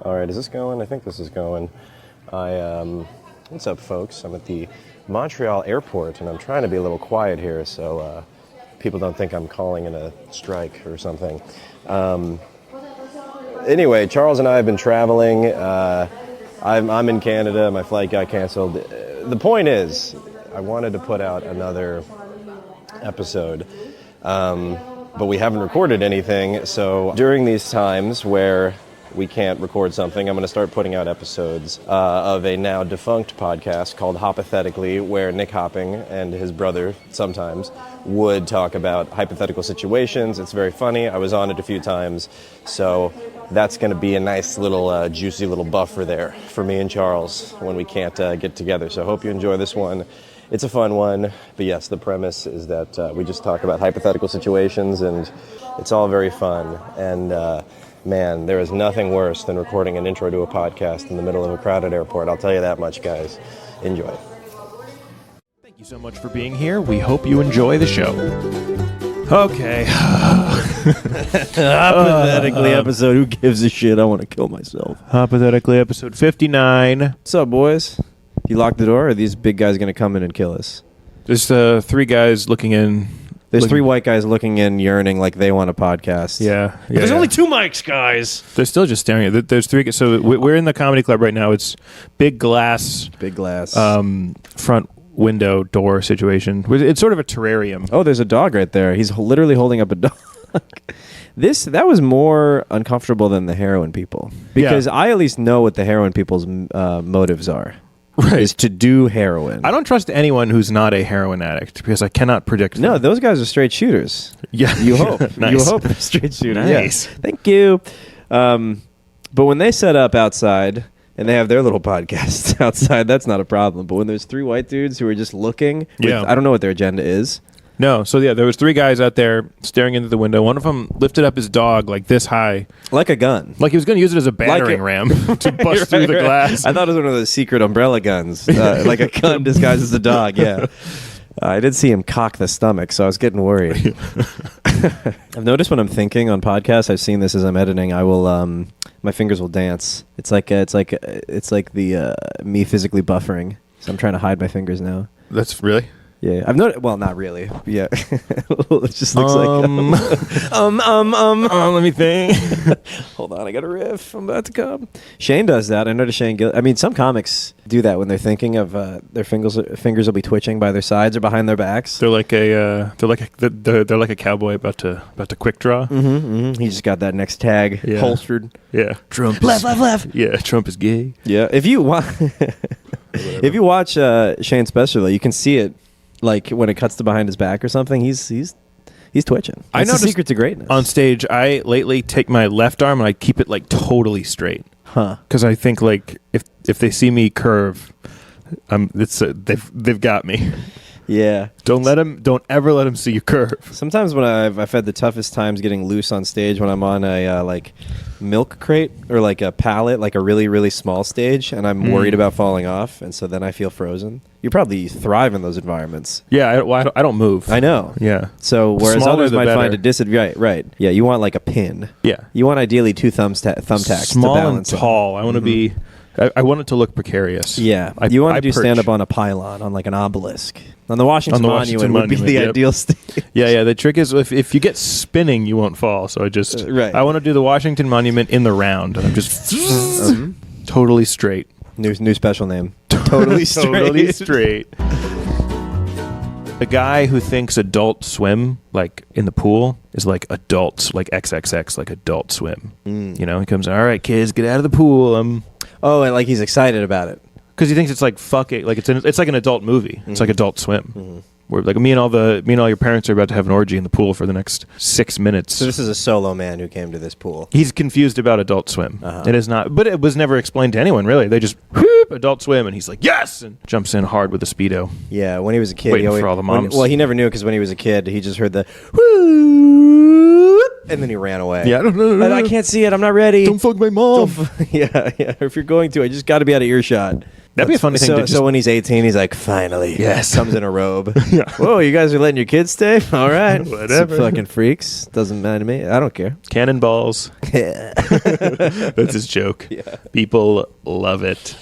All right, is this going? I think this is going. What's up, folks? I'm at the Montreal airport, and I'm trying to be a little quiet here so people don't think I'm calling in a strike or something. Anyway, Charles and I have been traveling. I'm in Canada. My flight got canceled. The point is, I wanted to put out another episode, but we haven't recorded anything. So during these times where we can't record something, I'm going to start putting out episodes of a now defunct podcast called Hoppothetically, where Nick Hopping and his brother sometimes would talk about hypothetical situations. It's very funny. I was on it a few times, so that's going to be a nice little juicy little buffer there for me and Charles when we can't get together. So I hope you enjoy this one. It's a fun one, but yes, the premise is that we just talk about hypothetical situations, and it's all very fun. And man, there is nothing worse than recording an intro to a podcast in the middle of a crowded airport. I'll tell you that much, guys. Enjoy. Thank you so much for being here. We hope you enjoy the show. Okay. Hypothetically episode, who gives a shit? I want to kill myself. Hypothetically episode 59. What's up, boys? You lock the door, or are these big guys going to come in and kill us? There's three guys looking in. There's three white guys looking in, yearning like they want a podcast. Yeah. There's only two mics, guys. They're still just staring at it. There's three. So we're in the comedy club right now. It's big glass. Front window door situation. It's sort of a terrarium. Oh, there's a dog right there. He's literally holding up a dog. That was more uncomfortable than the heroin people, because I at least know what the heroin people's motives are. Right. Is to do heroin. I don't trust anyone who's not a heroin addict because I cannot predict them. No, those guys are straight shooters. Yeah. You hope. Nice. You hope they're straight shooters. Nice. Yeah. Thank you. But when they set up outside and they have their little podcasts outside, that's not a problem. But when there's three white dudes who are just looking, I don't know what their agenda is. No, so there was three guys out there staring into the window. One of them lifted up his dog like this high. Like a gun. Like he was going to use it as a battering ram to bust through the glass. I thought it was one of those secret umbrella guns. Like a gun disguised as a dog, yeah. I did see him cock the stomach, so I was getting worried. I've noticed when I'm thinking on podcasts, I've seen this as I'm editing, I will, my fingers will dance. It's like the me physically buffering. So I'm trying to hide my fingers now. That's really? Yeah, I've noticed. Well, not really. Yeah, it just looks like. Let me think. Hold on, I got a riff. I'm about to come. Shane does that. I noticed Shane. I mean, some comics do that when they're thinking of their fingers will be twitching by their sides or behind their backs. They're like a cowboy about to quick draw. He just got that next tag holstered. Yeah, Trump. Left. Yeah, Trump is gay. Yeah, if you watch Shane's special, you can see it. Like when it cuts to behind his back or something, he's twitching. That's the secret to greatness. On stage, I lately take my left arm and I keep it like totally straight. Huh? Because I think like if they see me curve, they've got me. Yeah. Don't ever let them see you curve. Sometimes when I've had the toughest times getting loose on stage when I'm on a like milk crate or like a pallet, like a really, really small stage, and I'm worried about falling off, and so then I feel frozen. You probably thrive in those environments. Yeah, I don't move. I know. Yeah. So whereas Smaller others the might better. find a disadvantage, right? Yeah, you want like a pin. Yeah. You want ideally two thumbtacks Small to balance and tall. I want to be. I want it to look precarious. Yeah. You want to do stand up on a pylon, on like an obelisk. On the Washington Monument would be the ideal stage. Yeah. The trick is if you get spinning, you won't fall. So I want to do the Washington Monument in the round, and I'm just totally straight. New special name. Totally straight. Totally straight. The guy who thinks Adult Swim, like in the pool, is like adults, like XXX, like Adult Swim. You know, he comes, all right, kids, get out of the pool. Oh, and like he's excited about it. Because he thinks it's like fucking, like it's like an adult movie. It's like Adult Swim. Where like me and all your parents are about to have an orgy in the pool for the next 6 minutes. So this is a solo man who came to this pool. He's confused about Adult Swim. It is not, but it was never explained to anyone really. They just whoop, Adult Swim, and he's like yes, and jumps in hard with a Speedo. Yeah, when he was a kid, waiting for all the moms. He never knew because when he was a kid, he just heard the whoop, and then he ran away. Yeah, I can't see it. I'm not ready. Don't fuck my mom. Yeah. If you're going to, I just got to be out of earshot. That'd be a funny thing to just... So when he's 18, he's like, finally. Yes. Comes in a robe. Yeah. Whoa, you guys are letting your kids stay? All right. Whatever. Some fucking freaks. Doesn't matter to me. I don't care. Cannonballs. That's his joke. Yeah. People love it.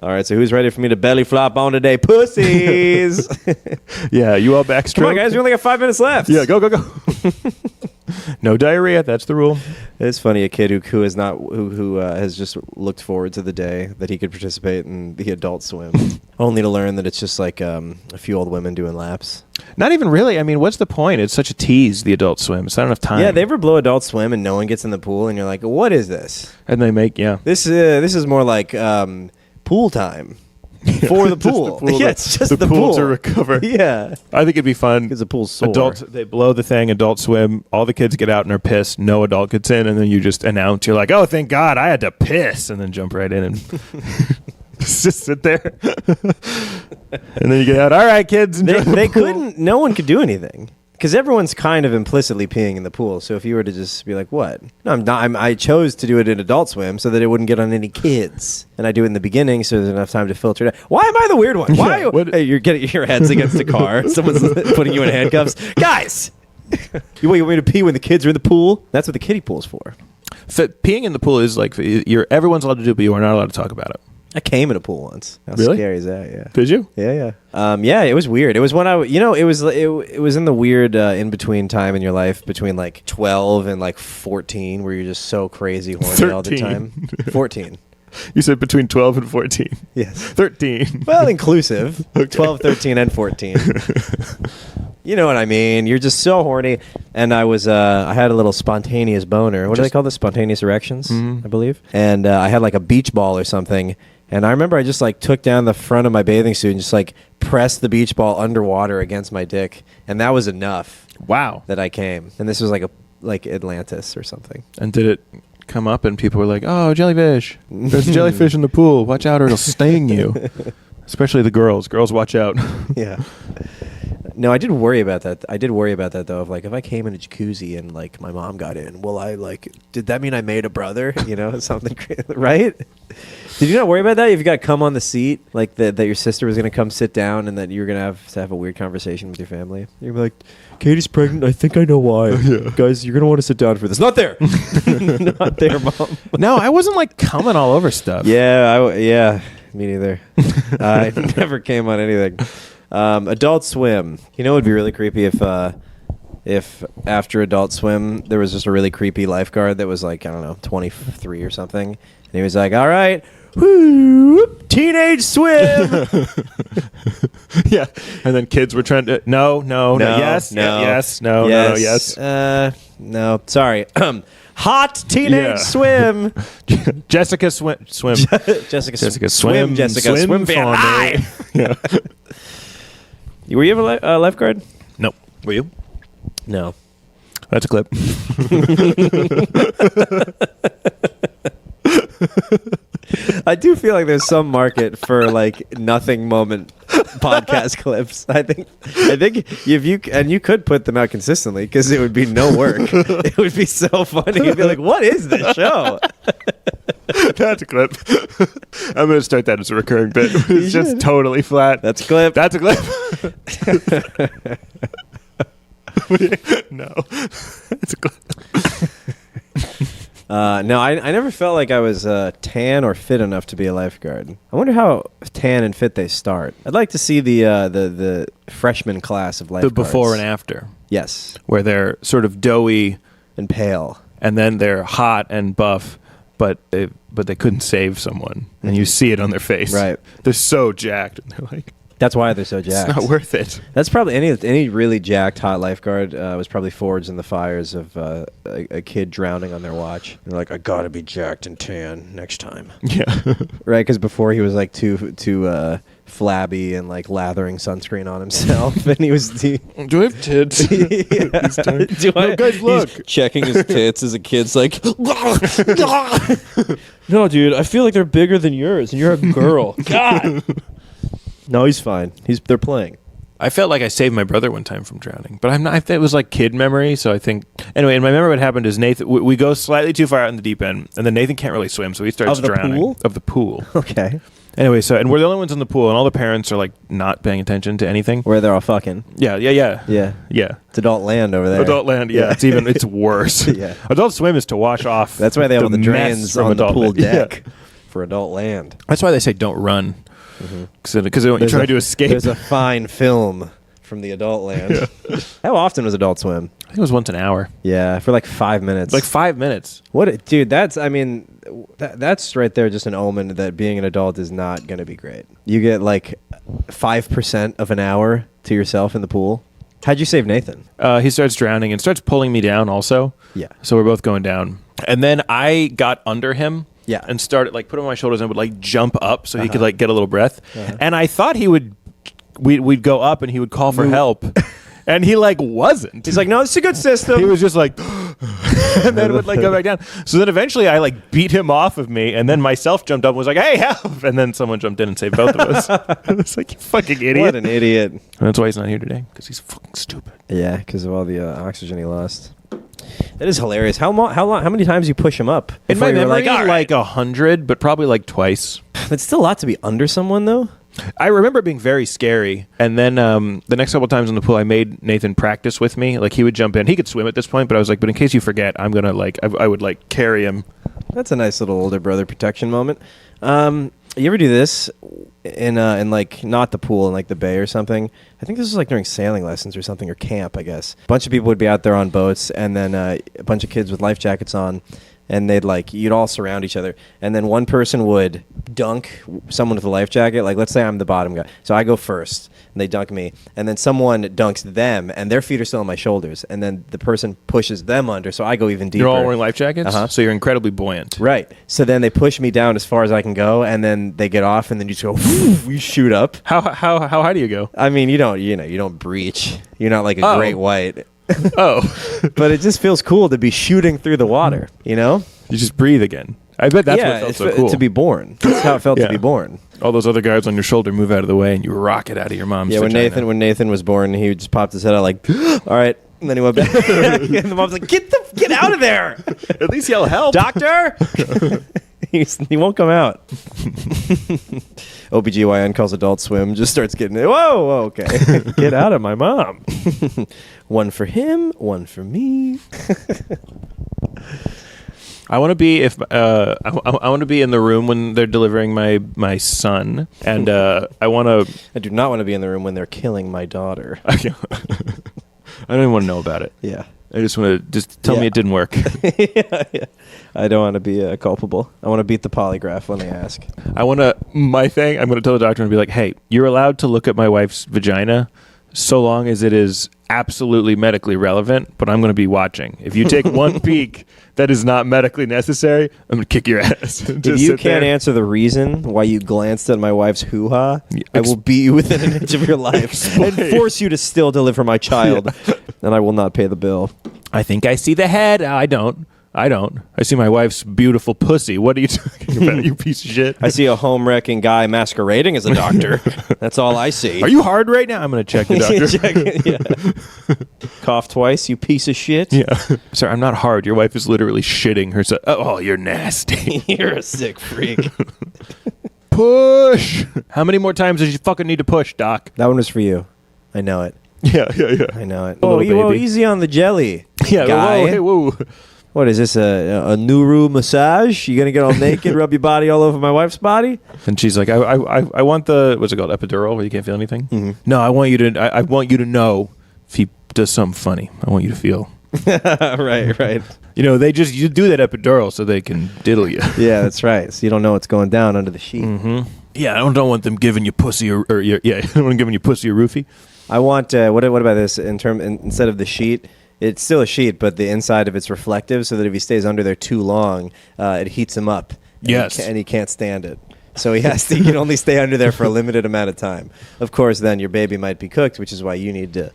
All right, so who's ready for me to belly flop on today? Pussies! Yeah, you all backstroke. Come on, guys. We only got 5 minutes left. Yeah, go. No diarrhea. That's the rule. It's funny, a kid who is not who has just looked forward to the day that he could participate in the Adult Swim, only to learn that it's just like a few old women doing laps. Not even really. I mean, what's the point? It's such a tease, the Adult Swim. It's not enough time. Yeah, they ever blow Adult Swim and no one gets in the pool, and you're like, what is this? And they make, yeah. This is more like pool time. For the pool. Yeah, it's just the pool to recover. Yeah. I think it'd be fun. Because the pool's sore. Adults, they blow the thing, Adult Swim, all the kids get out and are pissed, no adult gets in, and then you just announce, you're like, oh, thank God, I had to piss, and then jump right in and just sit there. And then you get out, all right, kids, enjoy the pool. No one could do anything. Because everyone's kind of implicitly peeing in the pool. So if you were to just be like, what? No, I'm not. I chose to do it in Adult Swim so that it wouldn't get on any kids. And I do it in the beginning so there's enough time to filter it out. Why am I the weird one? Why? Yeah, hey, you're getting your heads against a car. Someone's putting you in handcuffs. Guys! You want me to pee when the kids are in the pool? That's what the kiddie pool's for. Peeing in the pool is like, everyone's allowed to do it, but you are not allowed to talk about it. I came in a pool once. How really? scary is that? Yeah. Did you? Yeah. Yeah, it was weird. It was when it was in the weird in between time in your life between like 12 and like 14, where you're just so crazy horny all the time. 14. You said between 12 and 14. Yes. 13. Well, inclusive. Okay. 12, 13, and 14. You know what I mean? You're just so horny. And I had a little spontaneous boner. What do they call this? Spontaneous erections, I believe. And I had like a beach ball or something. And I remember I just like took down the front of my bathing suit and just like pressed the beach ball underwater against my dick. And that was enough. Wow. That I came. And this was like Atlantis or something. And did it come up and people were like, oh, jellyfish. There's a jellyfish in the pool. Watch out or it'll sting you. Especially the girls. Girls, watch out. Yeah. No, I did worry about that. Though, of like, if I came in a jacuzzi and like my mom got in, did that mean I made a brother? You know, something, right? Did you not worry about that? If you got cum on the seat, like that your sister was going to come sit down and that you were going to have a weird conversation with your family? You're like, Katie's pregnant. I think I know why. Yeah. Guys, you're going to want to sit down for this. Not there. Not there, Mom. No, I wasn't like coming all over stuff. Yeah, me neither. I never came on anything. Adult Swim. You know, it would be really creepy if after Adult Swim there was just a really creepy lifeguard that was like, I don't know, 23 or something, and he was like, "All right, whoop, teenage swim." Yeah, and then kids were trying to no, yes, no, sorry. Hot teenage swim. Jessica swim. Jessica swim. Jessica swim fan. Hi. Yeah. Were you ever a lifeguard? No. Were you? No. That's a clip. I do feel like there's some market for like nothing moment podcast clips. I think if you could put them out consistently because it would be no work. It would be so funny. You'd be like, "What is this show?" That's a clip. I'm going to start that as a recurring bit. It's just totally flat. That's a clip. That's a clip. No. That's a clip. No, I never felt like I was tan or fit enough to be a lifeguard. I wonder how tan and fit they start. I'd like to see the freshman class of lifeguards. The before and after. Yes. Where they're sort of doughy and pale, and then they're hot and buff, but they couldn't save someone, and you see it on their face. Right. They're so jacked, and they're like, that's why they're so jacked. It's not worth it. That's probably any really jacked hot lifeguard was probably forged in the fires of a kid drowning on their watch. They're like, I gotta be jacked and tan next time. Yeah. Right, because before he was like too flabby and like lathering sunscreen on himself, and he was. Do I have tits? Guys, look. He's checking his tits as a kid's like. No, dude, I feel like they're bigger than yours, and you're a girl. God. No, he's fine. They're playing. I felt like I saved my brother one time from drowning, but I'm not. It was like kid memory, so I think. Anyway, in my memory, what happened is Nathan. We go slightly too far out in the deep end, and then Nathan can't really swim, so he starts drowning. Pool? Of the pool. Okay. Anyway, and we're the only ones in the pool, and all the parents are like not paying attention to anything. Where they're all fucking. Yeah. It's adult land over there. Adult land, yeah. It's worse. Yeah. Adult swim is to wash off. That's why they have all the mess drains from on the adult pool land. deck Yeah. for adult land. That's why they say don't run, because you try to escape. There's a fine film from the adult land. How often was Adult Swim? I think it was once an hour. Yeah, for like 5 minutes. Like 5 minutes. Dude, that's right there just an omen that being an adult is not going to be great. You get like 5% of an hour to yourself in the pool. How'd you save Nathan? He starts drowning and starts pulling me down also. Yeah. So we're both going down. And then I got under him. Yeah. And started like put him on my shoulders and would like jump up so he could like get a little breath. And I thought we'd go up and he would call for help. And he like wasn't. He's like, no, it's a good system. He was just like, and then would like go back down. So then eventually I like beat him off of me, and then myself jumped up and was like, hey, help. And then someone jumped in and saved both of us. It's like, you fucking idiot. What an idiot. And that's why he's not here today, because he's fucking stupid. Yeah, because of all the oxygen he lost. That is hilarious. How many times you push him up? In my memory, like like 100, but probably like twice. It's still a lot to be under someone, though. I remember it being very scary. And then the next couple times in the pool, I made Nathan practice with me. Like, he would jump in. He could swim at this point, but I was like, but in case you forget, I'm going to, like, I would, like, carry him. That's a nice little older brother protection moment. You ever do this in like, not the pool, in, like, the bay or something? I think this was, like, during sailing lessons or something, or camp, I guess. A bunch of people would be out there on boats, and then a bunch of kids with life jackets on, and you'd all surround each other, and then one person would dunk someone with a life jacket. Like, let's say I'm the bottom guy, so I go first, and they dunk me, and then someone dunks them, and their feet are still on my shoulders, and then the person pushes them under, so I go even deeper. You're all wearing life jackets? So you're incredibly buoyant. Right. So then they push me down as far as I can go, and then they get off, and then you just go, you shoot up. How high do you go? I mean, you don't breach. You're not like a great white. Oh. But it just feels cool to be shooting through the water, you know? You just breathe again. I bet that's what felt so cool. To be born. That's how it felt to be born. All those other guards on your shoulder move out of the way, and you rocket out of your mom's vagina. When Nathan was born, he just popped his head out like, all right. And then he went back. And the mom's like, get out of there. At least yell help. Doctor! He won't come out. OBGYN calls Adult Swim, just starts getting it. Whoa, okay. Get out of my mom. One for him, one for me. I want to be I want to be in the room when they're delivering my son, and I do not want to be in the room when they're killing my daughter. I don't even want to know about it. Yeah. I just want to tell me it didn't work. Yeah. I don't want to be culpable. I want to beat the polygraph when they ask. I'm going to tell the doctor and be like, hey, you're allowed to look at my wife's vagina so long as it is absolutely medically relevant, but I'm going to be watching. If you take one peek that is not medically necessary, I'm going to kick your ass. If you can't answer the reason why you glanced at my wife's hoo-ha, I will beat you within an inch of your life and force you to still deliver my child, and I will not pay the bill. I think I see the head. I don't. I see my wife's beautiful pussy. What are you talking about, you piece of shit? I see a home-wrecking guy masquerading as a doctor. That's all I see. Are you hard right now? I'm going to check the doctor. Cough twice, you piece of shit. Yeah. Sir, I'm not hard. Your wife is literally shitting herself. Oh, you're nasty. You're a sick freak. Push. How many more times does you fucking need to push, Doc? That one was for you. I know it. Yeah. I know it. Whoa, easy on the jelly. Yeah, guy. whoa. What is this, a Nuru massage? You gonna get all naked, rub your body all over my wife's body? And she's like, I want the, what's it called, epidural, where you can't feel anything? Mm-hmm. No, I want you to know if he does something funny. I want you to feel. Right. You do that epidural so they can diddle you. Yeah, that's right. So you don't know what's going down under the sheet. Mm-hmm. Yeah, I don't want them giving you pussy I don't want them giving you pussy or roofie. I want, what about this, instead of the sheet, it's still a sheet, but the inside of it's reflective, so that if he stays under there too long, it heats him up. And he can't stand it. So he can only stay under there for a limited amount of time. Of course, then your baby might be cooked, which is why you need to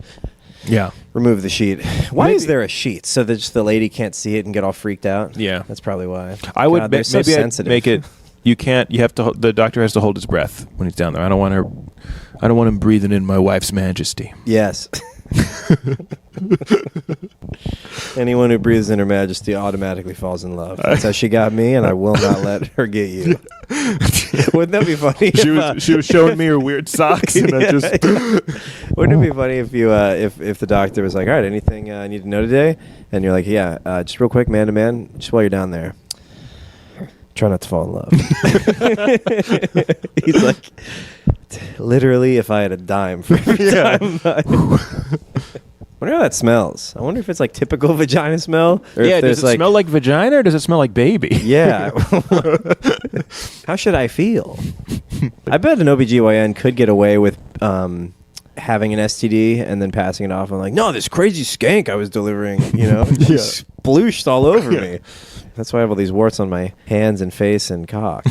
remove the sheet. Why is there a sheet? So that just the lady can't see it and get all freaked out? Yeah. That's probably why. I would maybe I'd make it, the doctor has to hold his breath when he's down there. I don't want I don't want him breathing in my wife's majesty. Yes. Anyone who breathes in Her Majesty automatically falls in love. That's how she got me, and I will not let her get you. Wouldn't that be funny? She was showing me her weird socks, and I just. Wouldn't it be funny if you if the doctor was like, all right, anything I need to know today? And you're like, yeah, just real quick, man to man, just while you're down there, try not to fall in love. He's like, literally, if I had a dime for every time. I wonder how that smells. I wonder if it's like typical vagina smell. Or Yeah, if does it smell like vagina or does it smell like baby? Yeah. How should I feel? I bet an OBGYN could get away with having an STD and then passing it off. I'm like, no, this crazy skank I was delivering, splooshed all over me. That's why I have all these warts on my hands and face and cock.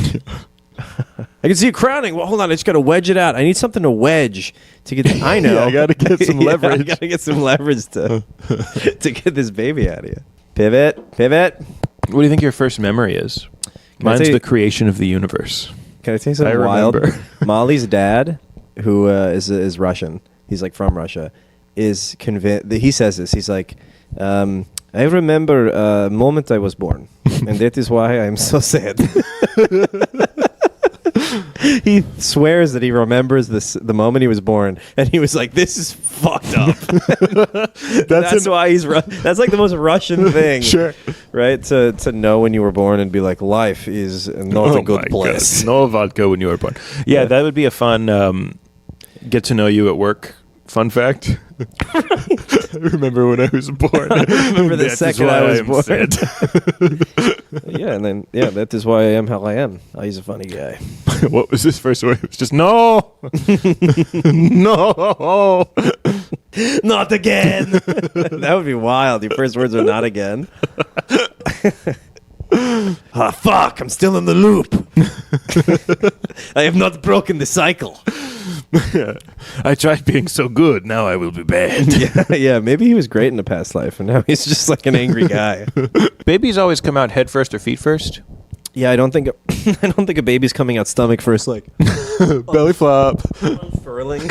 I can see it crowning. Well, hold on. I just got to wedge it out. I need something to wedge to get. I know. I got to get some leverage. I got to get some leverage to get this baby out of you. Pivot. What do you think your first memory is? Mine's the creation of the universe. Can I tell you something wild? Molly's dad, who is Russian, he's like from Russia, is convinced. He says this. He's like, I remember a moment I was born, and that is why I'm so sad. He swears that he remembers the moment he was born, and he was like, "This is fucked up." That's why he's. That's like the most Russian thing, Sure, right? To know when you were born and be like, "Life is not a good place." God. No vodka when you were born. Yeah, that would be a fun get to know you at work. Fun fact. I remember when I was born. I remember the second I was born. That is why I am how I am. He's a funny guy. What was his first word? It was just no. No. Not again. That would be wild. Your first words are not again. Fuck, I'm still in the loop. I have not broken the cycle. I tried being so good, now I will be bad. Yeah, maybe he was great in a past life, and now he's just like an angry guy. Babies always come out head first or feet first? Yeah, I don't think a baby's coming out stomach first, like belly flop, unfurling.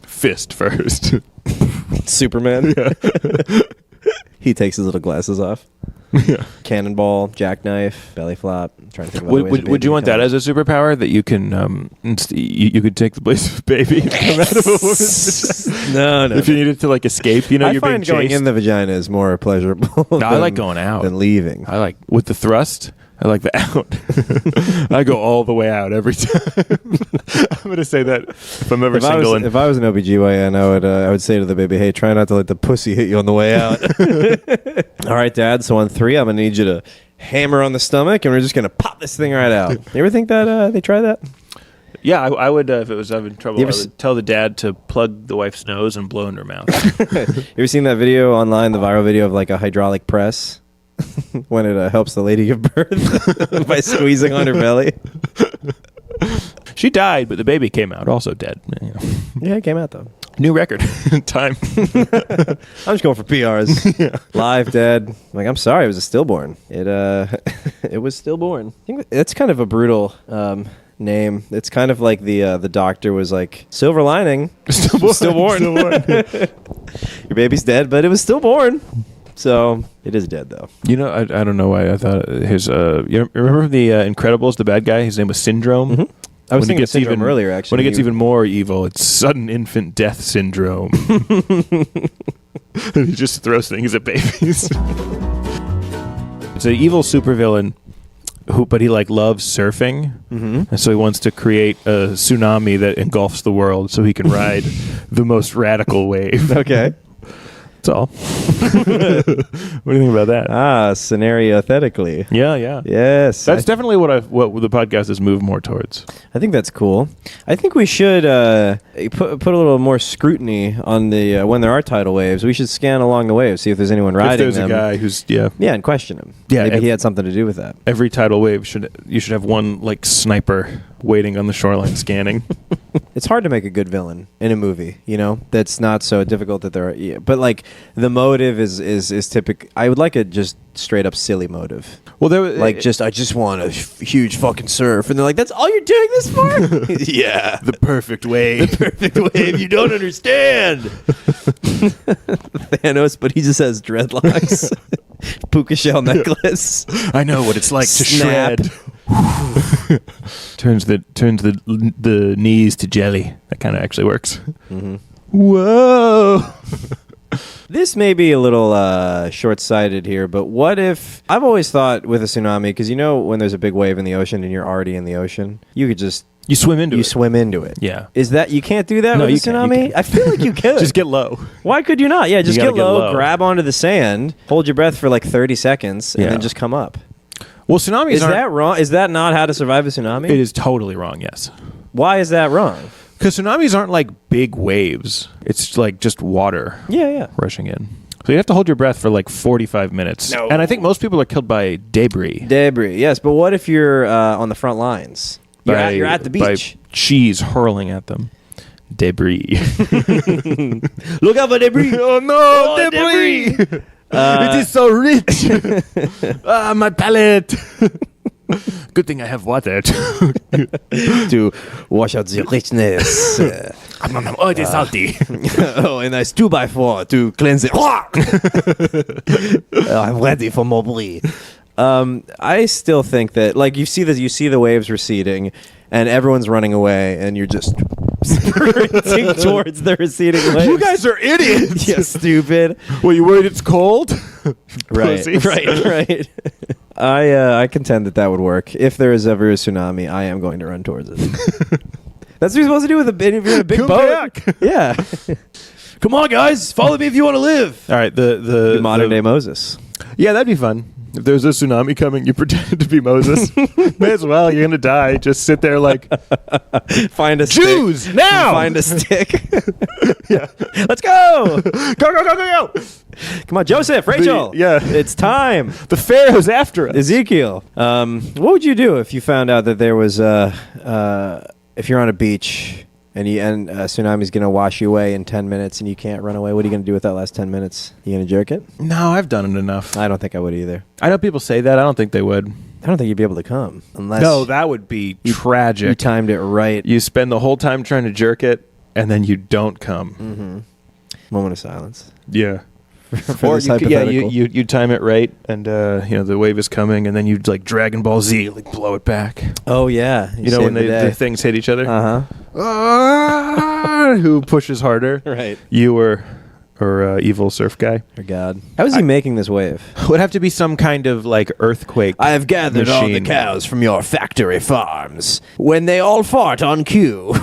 Fist first. Superman. Yeah. He takes his little glasses off. Yeah. Cannonball, jackknife, belly flop. I'm trying to think about would you want that as a superpower, that you can you could take the place of a baby and come out of a woman's vagina? No. If you needed to like escape, you're being find going chased. in the vagina is more pleasurable. I like going out than leaving. I like with the thrust. I like the out. I go all the way out every time. I'm going to say that if I'm ever single. If I was an OBGYN, I would say to the baby, hey, try not to let the pussy hit you on the way out. All right, Dad, so on 3, I'm going to need you to hammer on the stomach, and we're just going to pop this thing right out. You ever think that they try that? Yeah, I would, if it was having trouble, I would tell the dad to plug the wife's nose and blow in her mouth. You ever seen that video online, the viral video of like a hydraulic press? When it helps the lady give birth by squeezing on her belly. She died, but the baby came out also dead. You know. Yeah, it came out though. New record. Time. I'm just going for PRs. Yeah. Live dead. Like, I'm sorry, it was a stillborn. It was stillborn. I think that's kind of a brutal name. It's kind of like the doctor was like, silver lining. Stillborn. Your baby's dead, but it was stillborn. So it is dead, though. You know, I don't know why I thought his. You remember the Incredibles? The bad guy. His name was Syndrome. Mm-hmm. I was thinking Syndrome earlier. Actually, when it gets even more evil, it's sudden infant death syndrome. He just throws things at babies. It's an evil supervillain but he like loves surfing, and so he wants to create a tsunami that engulfs the world so he can ride the most radical wave. Okay. That's all. What do you think about that? Scenario-thetically. Yeah. Yes. That's definitely what the podcast has moved more towards. I think that's cool. I think we should put a little more scrutiny on the when there are tidal waves. We should scan along the waves, see if there's anyone riding them. If there's a guy who's and question him. Yeah, maybe he had something to do with that. Every tidal wave you should have one like sniper waiting on the shoreline scanning. It's hard to make a good villain in a movie, you know? That's not so difficult that there are... Yeah, but, like, the motive is typical. I would like a just straight up silly motive. Well, I just want a huge fucking surf. And they're like, that's all you're doing this for? Yeah. the perfect wave. The perfect wave. You don't understand. Thanos, but he just has dreadlocks. Puka shell necklace. I know what it's like Snap. to shred. turns the knees to jelly. That kind of actually works. Mm-hmm. Whoa. This may be a little short-sighted here, but what if... I've always thought with a tsunami, because you know when there's a big wave in the ocean and you're already in the ocean, you could just... You swim into it. You swim into it. Yeah. Is that... You can't do that No, with a you can't, tsunami? you can't. I feel like you could. Just get low. Why could you not? Yeah, just gotta get get low, low. grab onto the sand, hold your breath for like 30 seconds, and Yeah. then just come up. Well, tsunamis Is aren't... that wrong? Is that not how to survive a tsunami? It is totally wrong, yes. Why is that wrong? Because tsunamis aren't like big waves. It's like just water Yeah. rushing in. So you have to hold your breath for like 45 minutes. No. And I think most people are killed by debris. Debris, yes, but what if you're on the front lines? You're at the beach. By cheese hurling at them. Debris. Look out for debris! Oh no, debris! It is so rich. My palate. Good thing I have water to wash out the richness. Oh, it is salty. Oh, and nice 2x4 to cleanse it. I'm ready for more brie. I still think that, like, you see the waves receding, and everyone's running away, and you're just sprinting towards the receding waves. You guys are idiots. You stupid. Well, you worried it's cold? Right. Pussies. Right. I contend that would work. If there is ever a tsunami, I am going to run towards it. That's what you're supposed to do with if you're in a big Come boat. back. Yeah. Come on, guys, follow me if you want to live. All right, the modern day Moses. Yeah, that'd be fun. If there's a tsunami coming, you pretend to be Moses. May as well. You're gonna die. Just sit there like find a Jews stick. now. Find a stick. Yeah, let's go. Go. Come on, Joseph, Rachel. Yeah, it's time. The Pharaoh's after us. Ezekiel. What would you do if you found out that there was if you're on a beach and a tsunami's going to wash you away in 10 minutes and you can't run away? What are you going to do with that last 10 minutes? You going to jerk it? No, I've done it enough. I don't think I would either. I know people say that. I don't think they would. I don't think you'd be able to come unless... No, that would be tragic. You timed it right. You spend the whole time trying to jerk it, and then you don't come. Mm-hmm. Moment of silence. Yeah. For Or this you time it right, and the wave is coming, and then you like Dragon Ball Z, like blow it back. Oh yeah, You know when the things hit each other. Uh-huh. Who pushes harder? Right. You or evil surf guy? Or God. How is he making this wave? Would have to be some kind of like earthquake. I have gathered all the machine. cows from your factory farms. When they all fart on cue.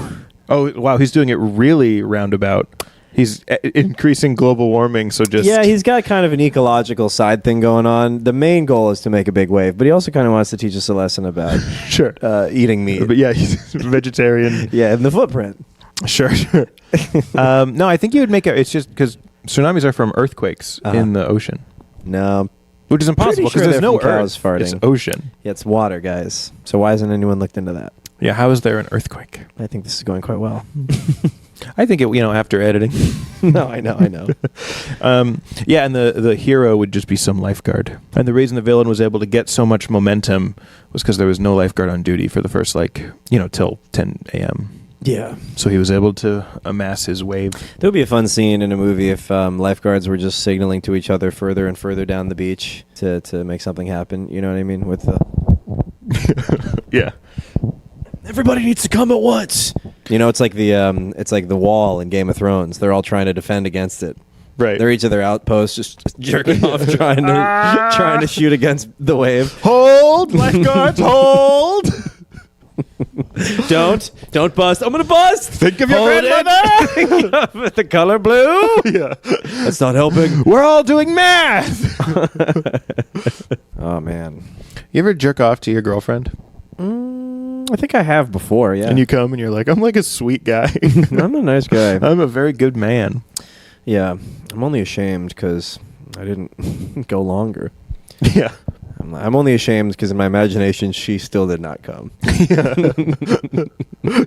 Oh wow, he's doing it really roundabout. He's increasing global warming, so just... Yeah, he's got kind of an ecological side thing going on. The main goal is to make a big wave, but he also kind of wants to teach us a lesson about sure eating meat. But yeah, he's vegetarian. Yeah, and the footprint. Sure. No, I think you would make it... It's just because tsunamis are from earthquakes in the ocean. No. Which is impossible because there's no cows earth. farting. It's ocean. Yeah, it's water, guys. So why hasn't anyone looked into that? Yeah, how is there an earthquake? I think this is going quite well. I think it, after editing. No, I know. Yeah, and the hero would just be some lifeguard. And the reason the villain was able to get so much momentum was because there was no lifeguard on duty for the first, till 10 a.m. Yeah. So he was able to amass his wave. There would be a fun scene in a movie if lifeguards were just signaling to each other further and further down the beach to make something happen. You know what I mean? With the... Yeah. Everybody needs to come at once. It's like the wall in Game of Thrones. They're all trying to defend against it. Right. They're each of their outposts, just jerking off, trying to shoot against the wave. Hold, lifeguards, hold. Don't bust. I'm gonna bust. Think of your Hold grandmother. With the color blue. Yeah. That's not helping. We're all doing math. Oh man. You ever jerk off to your girlfriend? I think I have before, yeah. And you come and you're like, I'm like a sweet guy. I'm a nice guy. I'm a very good man. Yeah. I'm only ashamed because I didn't go longer. Yeah. I'm only ashamed because in my imagination she still did not come.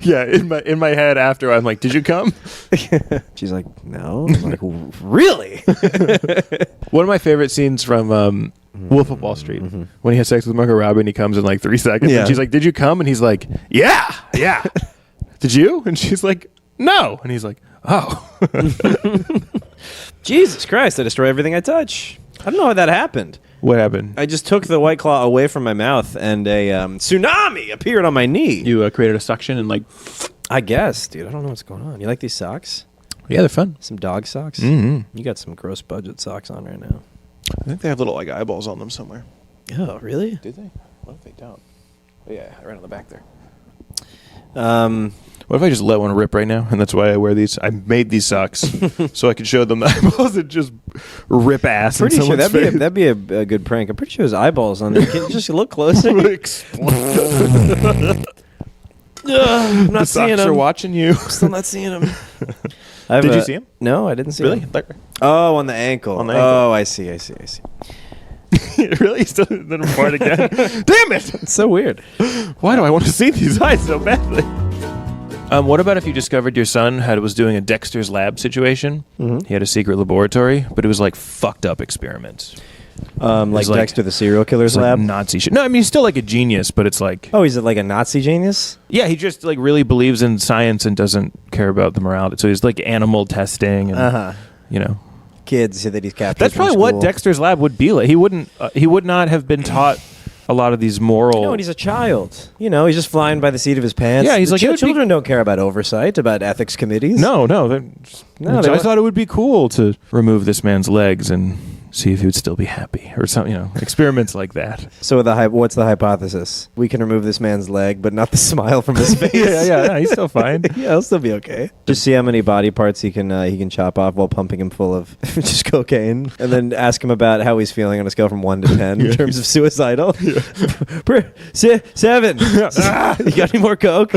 Yeah, in my head after I'm like, did you come? She's like, no. I'm like, really? One of my favorite scenes from Wolf of Wall Street, when he has sex with Margot Robbie and he comes in like 3 seconds, Yeah. and she's like, did you come? And he's like, yeah. Did you? And she's like, no. And he's like, oh. Jesus Christ, I destroy everything I touch. I don't know how that happened. What happened? I just took the White Claw away from my mouth and a tsunami appeared on my knee. You created a suction and like... I guess, dude. I don't know what's going on. You like these socks? Yeah, they're fun. Some dog socks? Mm-hmm. You got some gross budget socks on right now. I think they have little like eyeballs on them somewhere. Oh, really? Do they? What if they don't? Oh, yeah, right on the back there. What if I just let one rip right now? And that's why I wear these. I made these socks so I could show them the eyeballs and just rip ass. Pretty in sure someone's face. that'd be a good prank. I'm pretty sure his eyeballs on there. Can you just look closer? I'm I'm not the seeing socks are him. watching you. Still not seeing him. Did you see him? No, I didn't see Really? him. Oh, on the ankle. On the ankle. Oh, I see. Really? Still didn't fart again? Damn it! It's so weird. Why do I want to see these eyes so badly? What about if you discovered your son was doing a Dexter's lab situation? Mm-hmm. He had a secret laboratory, but it was like fucked up experiments. Like like- Dexter the serial killer's It's like lab. Nazi shit. No, I mean he's still like a genius, but it's like Oh, he's like a Nazi genius? yeah, he just like really believes in science and doesn't care about the morality. So he's like animal testing and you know. Kids that he's captured. That's from probably what school. Dexter's lab would be like. He would not have been taught a lot of these moral. No, and he's a child. You know, he's just flying by the seat of his pants. Yeah, he's like, it would be- children don't care about oversight, about ethics committees. No. I thought it would be cool to remove this man's legs and see if he would still be happy or something. You know, experiments like that. So what's the hypothesis? We can remove this man's leg, but not the smile from his face. yeah, he's still fine. Yeah, he'll still be okay. Just see how many body parts he can chop off while pumping him full of just cocaine, and then ask him about how he's feeling on a scale from 1 to 10 in terms of suicidal. 7. You got any more coke?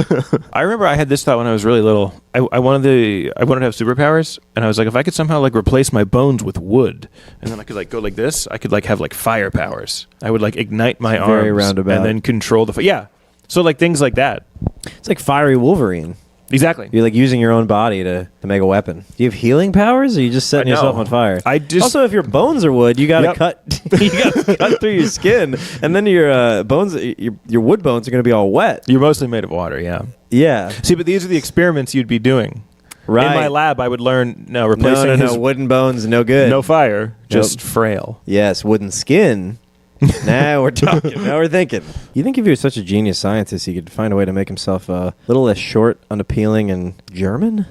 I remember I had this thought when I was really little. I wanted to have superpowers, and I was like, if I could somehow like replace my bones with wood, and then I could like go like this, I could like have like fire powers. I would like ignite my arms Very roundabout. and then control the yeah. So like things like that. It's like fiery Wolverine. Exactly. You're like using your own body to make a weapon. Do you have healing powers, or are you just setting I know. yourself on fire? Also, if your bones are wood, you gotta Yep. cut. You gotta cut through your skin, and then your bones, your wood bones, are gonna be all wet. you're mostly made of water. Yeah. Yeah, See, but these are the experiments you'd be doing. right. In my lab, I would learn No, replacing his wooden bones, no good. no fire, just frail. Yes, wooden skin. Now we're talking. Now we're thinking. You think if he was such a genius scientist, he could find a way to make himself a little less short, unappealing, and German?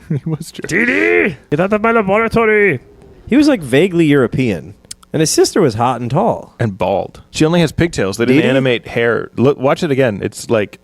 He was true. Didi, get out of my laboratory. He was like vaguely European, and his sister was hot and tall. And bald. She only has pigtails. They didn't Didi? animate hair. Look, watch it again. It's like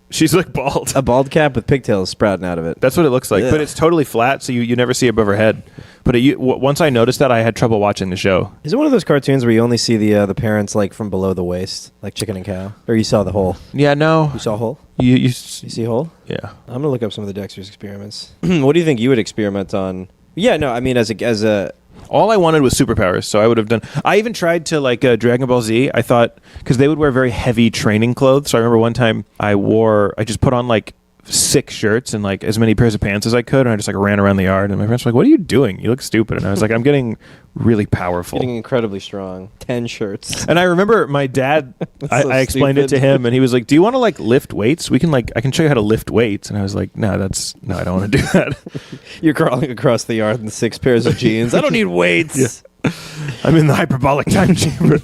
she's like bald. A bald cap with pigtails sprouting out of it. That's what it looks like. Ugh. But it's totally flat, so you never see above her head. But once I noticed that, I had trouble watching the show. Is it one of those cartoons where you only see the parents like from below the waist, like Chicken and Cow, or you saw the hole? Yeah, no. You saw hole? You You see hole? yeah. I'm gonna look up some of the Dexter's experiments. What do you think you would experiment on? Yeah, no, I mean as a All I wanted was superpowers, so I would have done. I even tried to like Dragon Ball Z. I thought because they would wear very heavy training clothes. So I remember one time I just put on like 6 shirts and like as many pairs of pants as I could, and I just like ran around the yard. And my friends were like, "What are you doing? You look stupid." And I was like, "I'm getting really powerful." getting incredibly strong. 10 shirts. And I remember my dad. That's so I explained it to stupid. him, and he was like, "Do you want to like lift weights? I can show you how to lift weights." And I was like, "No, I don't want to do that." You're crawling across the yard in 6 pairs of jeans. I don't need weights. I'm in the hyperbolic time chamber.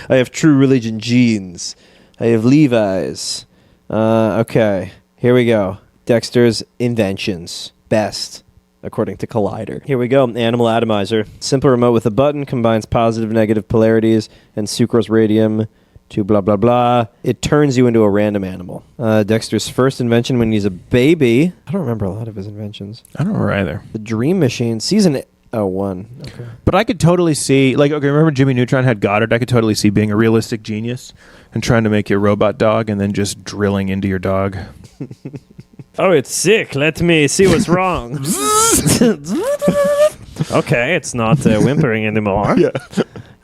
I have True Religion jeans. I have Levi's. Okay, here we go. Dexter's inventions. Best, according to Collider. Here we go. Animal atomizer. Simple remote with a button. Combines positive, negative polarities and sucrose radium to blah, blah, blah. It turns you into a random animal. Dexter's first invention when he's a baby. I don't remember a lot of his inventions. I don't remember either. The Dream Machine. Season 1. Okay. But I could totally see, like, okay, remember Jimmy Neutron had Goddard? I could totally see being a realistic genius and trying to make your robot dog and then just drilling into your dog. Oh, it's sick. Let me see what's wrong. Okay, it's not whimpering anymore. Yeah.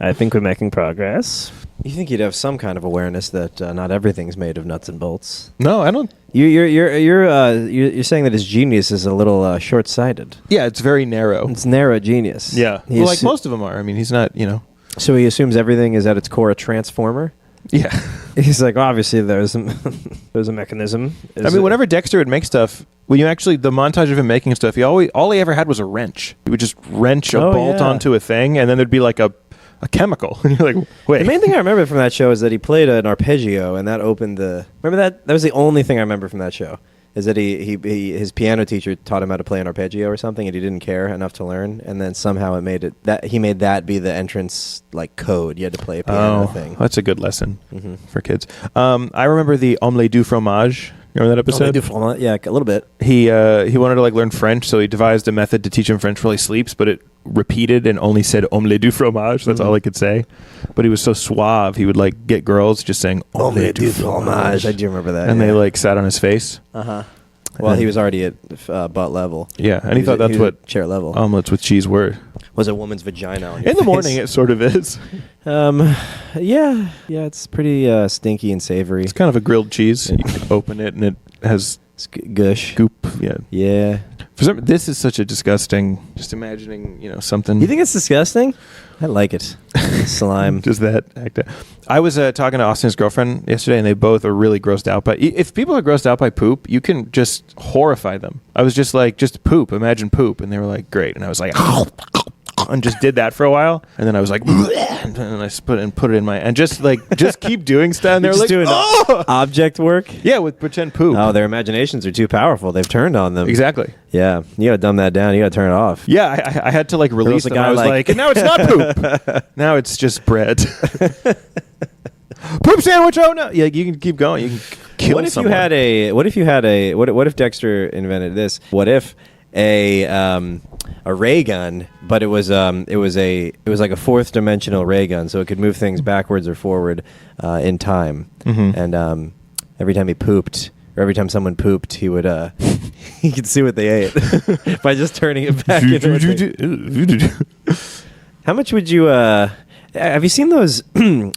I think we're making progress. You think you'd have some kind of awareness that not everything's made of nuts and bolts? No, I don't. You're saying that his genius is a little short-sighted. Yeah, it's very narrow. It's narrow genius. Yeah, well, like most of them are. I mean, he's not, So he assumes everything is at its core a transformer. Yeah. He's like, obviously there's a mechanism. Whenever Dexter would make stuff, the montage of him making stuff, all he ever had was a wrench. He would just wrench a bolt onto a thing, and then there'd be like a chemical. And you're like, wait. The main thing I remember from that show is that he played an arpeggio, and that opened the... Remember that? That was the only thing I remember from that show. Is that his piano teacher taught him how to play an arpeggio or something, and he didn't care enough to learn, and then somehow he made that be the entrance like code. You had to play a piano thing. That's a good lesson for kids. I remember the omelette du fromage. You remember that episode? Yeah, a little bit. He wanted to learn French, so he devised a method to teach him French while he sleeps, but it repeated and only said omelette du fromage. That's all he could say. But he was so suave, he would get girls just saying omelette du fromage. I do remember that. And they sat on his face. Well, he was already at butt level. Yeah, and he thought that's what chair level omelets with cheese were. Was a woman's vagina on your In the face. morning, it sort of is. Yeah, it's pretty stinky and savory. It's kind of a grilled cheese. You can open it, and it has gush. goop. Yeah. This is such a disgusting. Just imagining, something. You think it's disgusting? I like it. Slime. Just that act. I was talking to Austin's girlfriend yesterday, and they both are really grossed out by. If people are grossed out by poop, you can just horrify them. I was just like, just poop. Imagine poop, and they were like, great. And I was like, and just did that for a while, and then I was like, and I put it in my, and just keep doing stuff. And they're like, doing object work. Yeah, with pretend poop. Oh, their imaginations are too powerful. They've turned on them. Exactly. Yeah, you gotta dumb that down. You gotta turn it off. Yeah, I had to release them. I was like, and now it's not poop. Now it's just bread. Poop sandwich. Oh no! Yeah, you can keep going. You can kill someone. What if Dexter invented this? What if a ray gun, but it was like a fourth dimensional ray gun, so it could move things backwards or forward in time. And every time he pooped, or every time someone pooped, he would he could see what they ate by just turning it back. How much would you? Have you seen those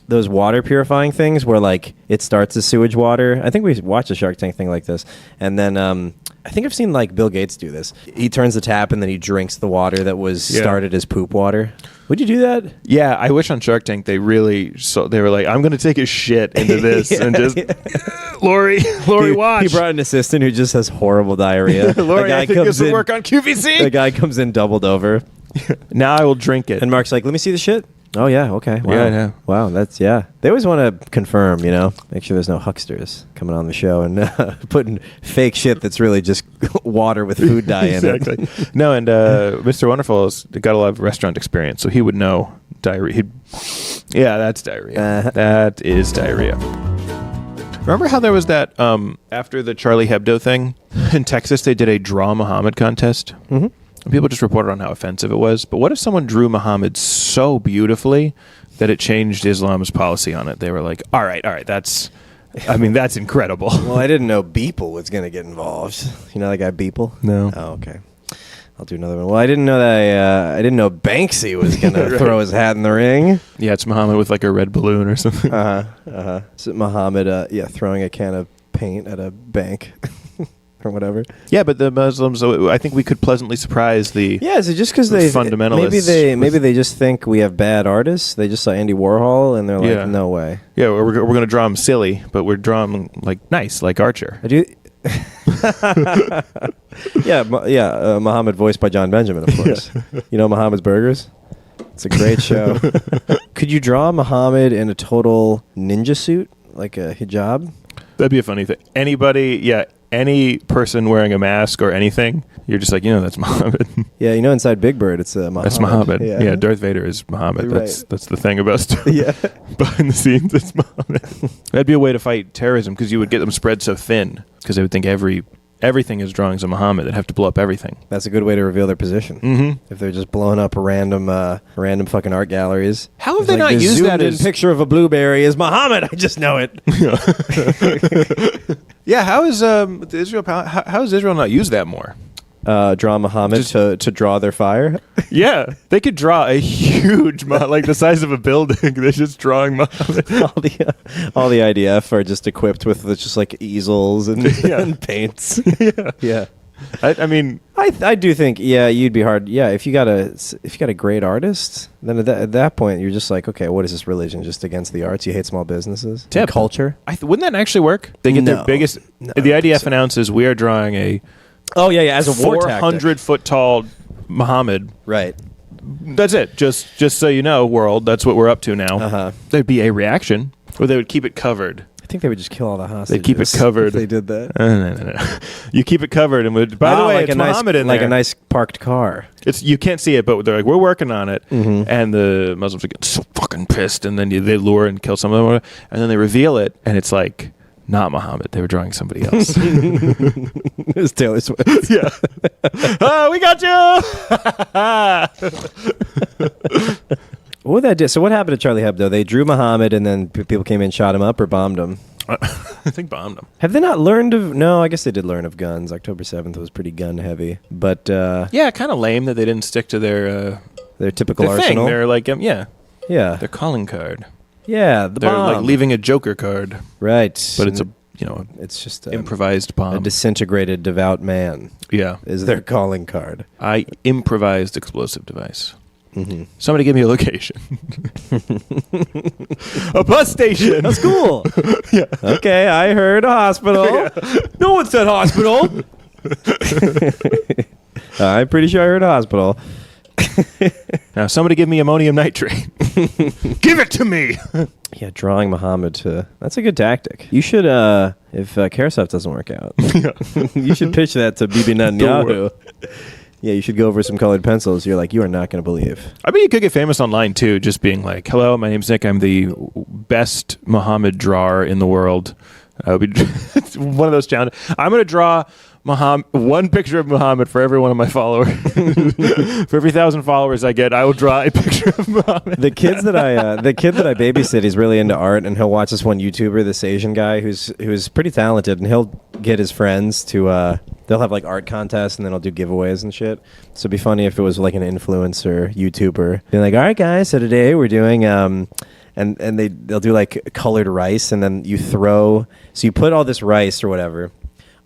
those water purifying things where it starts as sewage water? I think we watched a Shark Tank thing like this, and then I think I've seen Bill Gates do this. He turns the tap and then he drinks the water that was started as poop water. Would you do that? Yeah, I wish on Shark Tank they were like, I'm going to take a shit into this and just Lori, watch. He brought an assistant who just has horrible diarrhea. Lori, I think this will work on QVC. The guy comes in doubled over. Now I will drink it. And Mark's like, let me see the shit. Oh, yeah, okay. Wow. Yeah. Wow, that's, They always want to confirm, make sure there's no hucksters coming on the show and putting fake shit that's really just water with food dye in it. Exactly. No, and Mr. Wonderful has got a lot of restaurant experience, so he would know diarrhea. Yeah, that's diarrhea. That is diarrhea. Remember how there was that, after the Charlie Hebdo thing, in Texas, they did a Draw Muhammad contest? Mm-hmm. People just reported on how offensive it was. But what if someone drew Muhammad so beautifully that it changed Islam's policy on it? They were like, all right, that's incredible. Well, I didn't know Beeple was going to get involved. You know that guy Beeple? No. Oh, okay. I'll do another one. Well, I didn't know that. I didn't know Banksy was going to throw his hat in the ring. Yeah, it's Muhammad with a red balloon or something. So Muhammad, throwing a can of paint at a bank. Or whatever. Yeah, but the Muslims, I think we could pleasantly surprise the is it just because they fundamentalists. Maybe they just think we have bad artists. They just saw Andy Warhol and they're like, no way. Yeah, we're going to draw him silly, but we're drawing him nice, like Archer. I do. Muhammad voiced by John Benjamin, of course. Yeah. You know Muhammad's Burgers? It's a great show. Could you draw Muhammad in a total ninja suit, like a hijab? That'd be a funny thing. Any person wearing a mask or anything, you're just that's Muhammad. Yeah, inside Big Bird, it's Muhammad. That's Muhammad. Yeah, Darth Vader is Muhammad. That's the thing about yeah. Behind the scenes, it's Muhammad. That'd be a way to fight terrorism because you would get them spread so thin because they would think everything is drawings of Muhammad. They'd have to blow up everything. That's a good way to reveal their position. Mm-hmm. If they're just blowing up random fucking art galleries. How have they not used that as picture of a blueberry is Muhammad? I just know it. Yeah, how is Israel? How has Israel not used that more? draw Muhammad to draw their fire. Yeah, they could draw a huge, like the size of a building. They're just drawing Muhammad. all the IDF are just equipped with just like easels and, and paints. Yeah. I mean, I do think you'd be hard. Yeah, if you got a great artist, then at that point you're just like, okay, what is this religion? Just against the arts? You hate small businesses, tip. culture. Wouldn't that actually work? They get their biggest. The IDF announces we are drawing a. Oh yeah, as a war tactic. 400-foot tall Muhammad. Right. That's it. Just so you know, world. That's what we're up to now. There'd be a reaction, or they would keep it covered. I think they would just kill all the hostages. They'd keep it covered. If they did that. No. You keep it covered, and by the way, like it's Muhammad in there. Like a nice parked car. You can't see it, but they're like, we're working on it, and the Muslims would get so fucking pissed, and then they lure and kill some of them, and then they reveal it, and it's like not Muhammad. They were drawing somebody else. It's Taylor Swift. Yeah. Oh, we got you. What would that do? So what happened to Charlie Hebdo? They drew Muhammad, and then people came in, shot him up, or bombed him. I think bombed him. Have they not learned of? No, I guess they did learn of guns. October 7th was pretty gun heavy, but yeah, kind of lame that they didn't stick to their typical their arsenal. Thing. They're like yeah, their calling card. Yeah, they're bomb. like leaving a Joker card, right? But it's it's just improvised bomb. A disintegrated devout man. Yeah, is their calling card. I improvised explosive device. Somebody give me a location. A bus station. That's cool. Yeah. Okay, I heard a hospital. Yeah. No one said hospital. I'm pretty sure I heard a hospital. Now somebody give me ammonium nitrate. Give it to me. Yeah, drawing Muhammad that's a good tactic. You should, if Carousel doesn't work out, you should pitch that to Bibi Netanyahu. Yeah, you should go over some colored pencils. You're like, you are not going to believe. I mean, you could get famous online, too, just being like, hello, my name's Nick. I'm the best Muhammad drawer in the world. It's one of those challenges. I'm going to draw one picture of Muhammad for every one of my followers. For every 1,000 followers I get, I will draw a picture of Muhammad. The kid that I babysit, he's really into art, and he'll watch this one YouTuber, this Asian guy who's pretty talented, and he'll get his friends to they'll have like art contests, and then he'll do giveaways and shit. So it'd be funny if it was like an influencer YouTuber being like, all right guys, so today we're doing and they'll do like colored rice, and then you put all this rice or whatever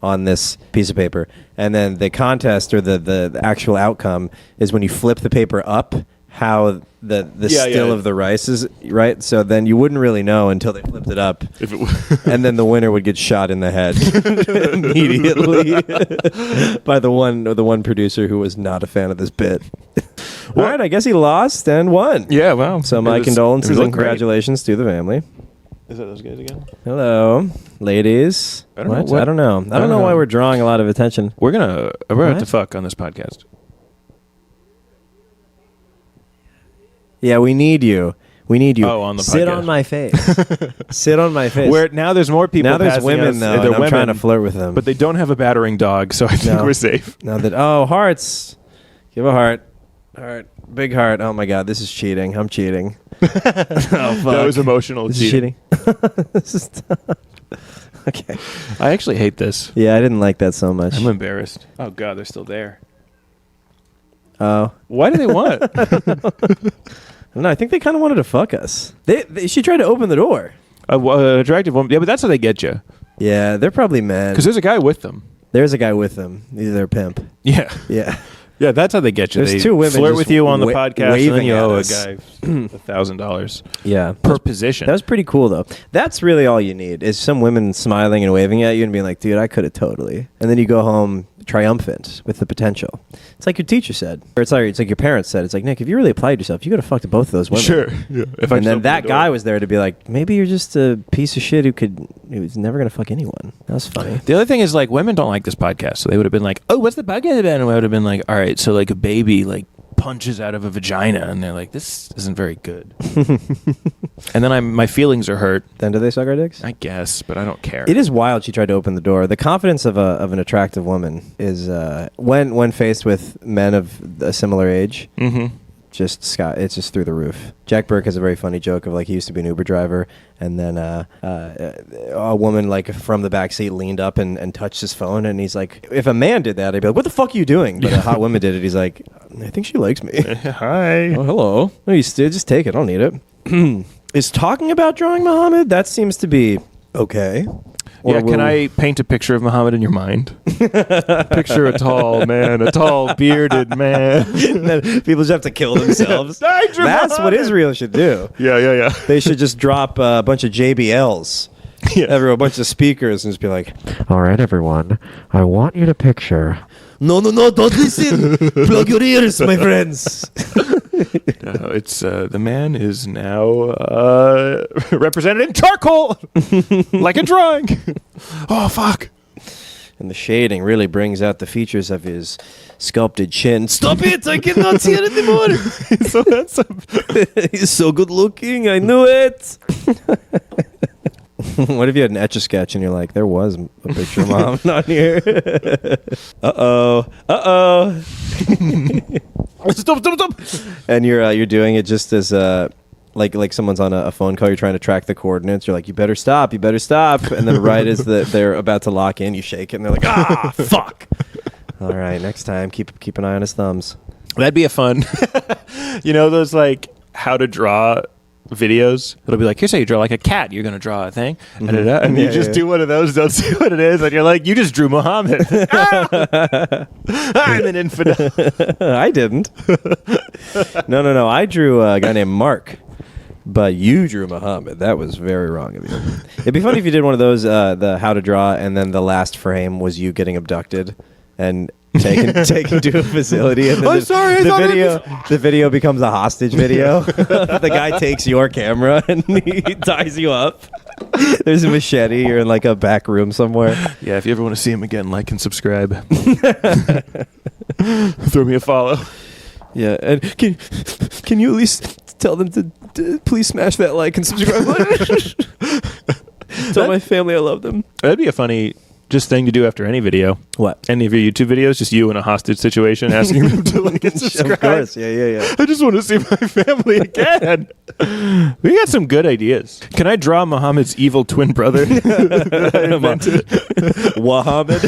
on this piece of paper, and then the contest or the actual outcome is when you flip the paper up, how the still of the rice is, right? So then you wouldn't really know until they flipped it up, and then the winner would get shot in the head immediately by the one producer who was not a fan of this bit. Well, all right, I guess he lost and won. Yeah, wow. So my condolences and congratulations to the family. Is that those guys again? Hello, ladies. I don't know. I don't know why we're drawing a lot of attention. We're gonna have to fuck on this podcast. Yeah, we need you. Oh, on the Sit podcast. on my face. Sit on my face. Where now there's more people. Now there's passing women us, though. and And I'm women, trying to flirt with them, but they don't have a battering dog, so I think we're safe. Now that hearts, give a heart, big heart. Oh my God, this is cheating. I'm cheating. Oh fuck. That was emotional. This is cheating. This is tough. Okay. I actually hate this. Yeah, I didn't like that so much. I'm embarrassed. Oh God, they're still there. Oh. Why do they want? No, I think they kind of wanted to fuck us. She tried to open the door. Attractive woman. Yeah, but that's how they get you. Yeah, they're probably men. Because there's a guy with them. There's a guy with them. Either they're pimp. Yeah. Yeah. Yeah, that's how they get you. There's they two women flirt just with you on the podcast, and then you owe a us. guy $1,000 Yeah. per position. That was pretty cool, though. That's really all you need is some women smiling and waving at you and being like, dude, I could have totally. And then you go home triumphant with the potential. It's like your teacher said. Or it's like your parents said. It's like, Nick, if you really applied yourself, you could have fucked both of those women. Sure. Yeah. And then that guy was there to be like, maybe you're just a piece of shit who's never going to fuck anyone. That was funny. The other thing is, like, women don't like this podcast, so they would have been like, oh, what's the podcast about? And I would have been like, all right, so like a baby like punches out of a vagina, and they're like, this isn't very good. And then my feelings are hurt. Then do they suck our dicks? I guess, but I don't care. It is wild. She tried to open the door. The confidence of an attractive woman is when faced with men of a similar age. Mm-hmm. it's just through the roof. Jack Burke has a very funny joke of like he used to be an Uber driver, and then a woman like from the back seat leaned up and touched his phone, and he's like, if a man did that, I'd be like, what the fuck are you doing? But a hot woman did it. He's like, I think she likes me. Hi. Oh, hello. No, you still just take it. I don't need it. Is talking about drawing Muhammad? That seems to be okay. Yeah, can I paint a picture of Muhammad in your mind? Picture a tall man, a tall bearded man. People just have to kill themselves. That's Muhammad. what Israel should do. Yeah. They should just drop a bunch of JBLs. Yeah. A bunch of speakers and just be like, all right, everyone, I want you to picture. No, don't listen. Plug your ears, my friends. It's the man is now represented in charcoal, like a drawing. Oh, fuck. And the shading really brings out the features of his sculpted chin. Stop it! I cannot see it anymore. He's so handsome. He's so good looking. I knew it. What if you had an Etch-a-Sketch and you're like, there was a picture of Mom on here? Uh-oh. Stop. And you're doing it just as like someone's on a phone call, you're trying to track the coordinates. You're like, you better stop. And then right as they're about to lock in, you shake it and they're like, fuck. All right, next time, keep an eye on his thumbs. That'd be a fun, those like how to draw videos. It'll be like, here's how you draw like a cat. You're going to draw a thing. Mm-hmm. And you just do one of those, don't see what it is. And you're like, you just drew Muhammad. I'm an infidel. I didn't. No. I drew a guy named Mark. But you drew Muhammad. That was very wrong of you. It'd be funny if you did one of those, the how to draw, and then the last frame was you getting abducted and taken to a facility. And then the video becomes a hostage video. The guy takes your camera and he ties you up. There's a machete. You're in like a back room somewhere. Yeah, if you ever want to see him again, like and subscribe. Throw me a follow. Yeah, and can you at least tell them to please smash that like and subscribe button? Tell my family I love them. That'd be a funny just thing to do after any video. What? Any of your YouTube videos, just you in a hostage situation asking them to like and subscribe. Of course, yeah. I just want to see my family again. We got some good ideas. Can I draw Muhammad's evil twin brother? Wahammed.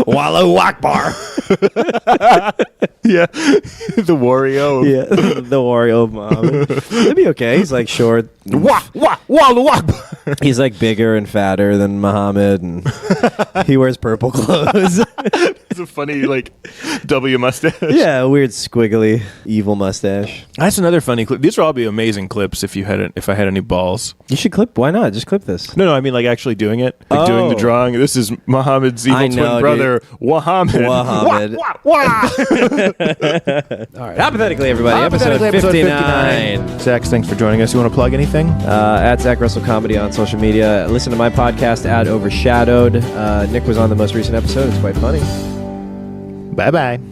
Wallahu Akbar. Yeah. The Wario. Yeah, the Wario of Muhammad. That'd be okay. He's like short. Wallahu Akbar. He's like bigger and fatter than Muhammad, and he wears purple clothes. It's a funny like W mustache. Yeah, a weird squiggly evil mustache. That's another funny clip. These would all be amazing clips if I had any balls. You should clip. Why not? Just clip this. No, I mean like actually doing it, like doing the drawing. This is Muhammad's evil twin brother, Wahammed. All right, Hoppothetically, everybody. Episode 59. Zach, thanks for joining us. You want to plug anything? At Zach Russell Comedy on social media. Listen to my podcast at Overshadowed. Nick was on the most recent episode. It's quite funny. Bye-bye.